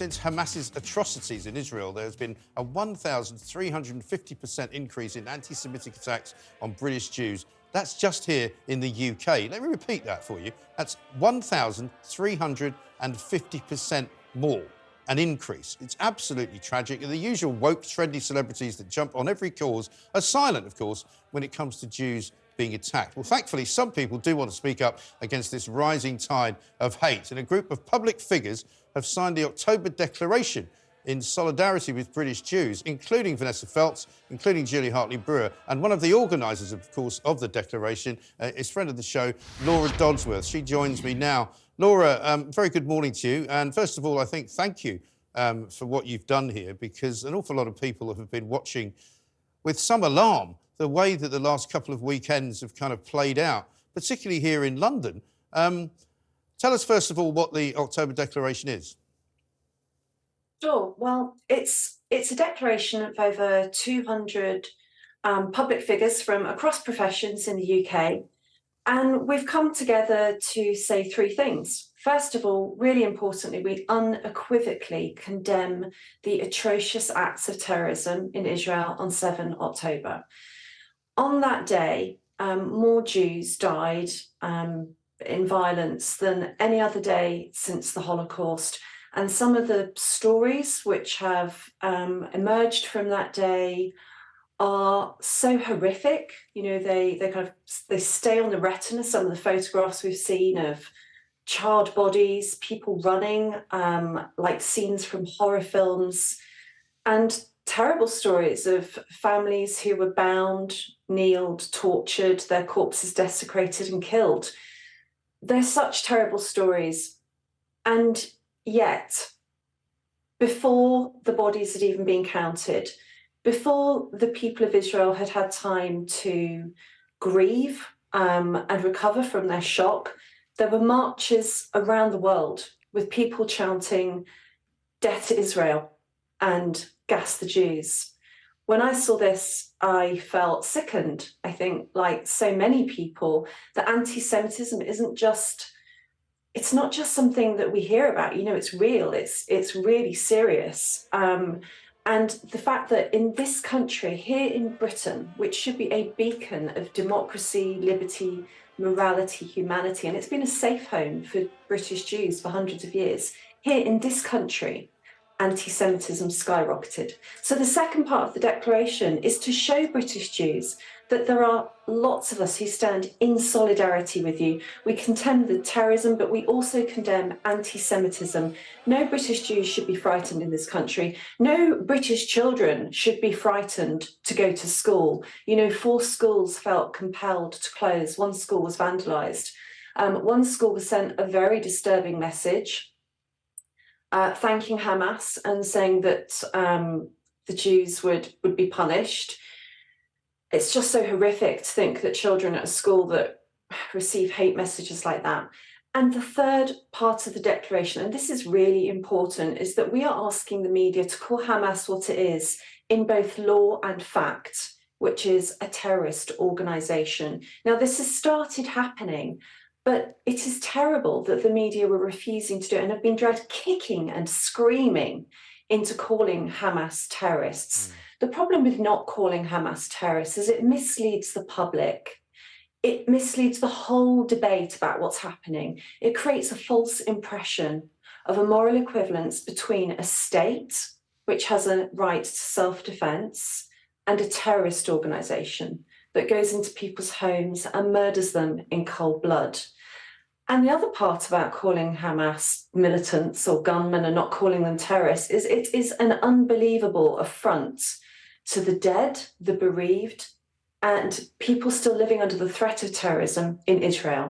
Since Hamas's atrocities in Israel, there has been a 1,350% increase in anti-Semitic attacks on British Jews. That's just here in the UK. Let me repeat that for you. That's 1,350% more, an increase. It's absolutely tragic. And the usual woke, trendy celebrities that jump on every cause are silent, of course, when it comes to Jews being attacked. Well, thankfully, some people do want to speak up against this rising tide of hate. And a group of public figures have signed the October Declaration in solidarity with British Jews, including Vanessa Feltz, including Julie Hartley-Brewer. And one of the organisers, of course, of the Declaration is friend of the show, Laura Dodsworth. She joins me now. Laura, very good morning to you. And first of all, I think thank you for what you've done here, because an awful lot of people have been watching with some alarm the way that the last couple of weekends have kind of played out, particularly here in London. Tell us, first of all, what the October Declaration is. Sure. Well, it's a declaration of over 200 public figures from across professions in the UK. And we've come together to say three things. First of all, really importantly, we unequivocally condemn the atrocious acts of terrorism in Israel on 7 October. On that day, more Jews died in violence than any other day since the Holocaust. And some of the stories which have emerged from that day are so horrific. You know, they stay on the retina. Some of the photographs we've seen of charred bodies, people running, like scenes from horror films, and terrible stories of families who were bound, kneeled, tortured, their corpses desecrated and killed. They're such terrible stories. And yet, before the bodies had even been counted, before the people of Israel had had time to grieve and recover from their shock, there were marches around the world with people chanting, "Death to Israel," and "Gas the Jews." When I saw this, I felt sickened. I think, like so many people, that anti-Semitism it's not just something that we hear about. You know, it's real, it's really serious. And the fact that in this country, here in Britain, which should be a beacon of democracy, liberty, morality, humanity, and it's been a safe home for British Jews for hundreds of years, here in this country, anti-Semitism skyrocketed. So the second part of the declaration is to show British Jews that there are lots of us who stand in solidarity with you. We condemn the terrorism, but we also condemn anti-Semitism. No British Jews should be frightened in this country. No British children should be frightened to go to school. You know, 4 schools felt compelled to close. 1 school was vandalised. 1 school was sent a very disturbing message thanking Hamas and saying that the Jews would be punished. It's just so horrific to think that children at a school that receive hate messages like that. And the third part of the declaration, and this is really important, is that we are asking the media to call Hamas what it is in both law and fact, which is a terrorist organisation. Now, this has started happening, but it is terrible that the media were refusing to do it and have been dragged kicking and screaming into calling Hamas terrorists. The problem with not calling Hamas terrorists is it misleads the public. It misleads the whole debate about what's happening. It creates a false impression of a moral equivalence between a state, which has a right to self-defense, and a terrorist organisation that goes into people's homes and murders them in cold blood. And the other part about calling Hamas militants or gunmen and not calling them terrorists is it is an unbelievable affront to the dead, the bereaved, and people still living under the threat of terrorism in Israel.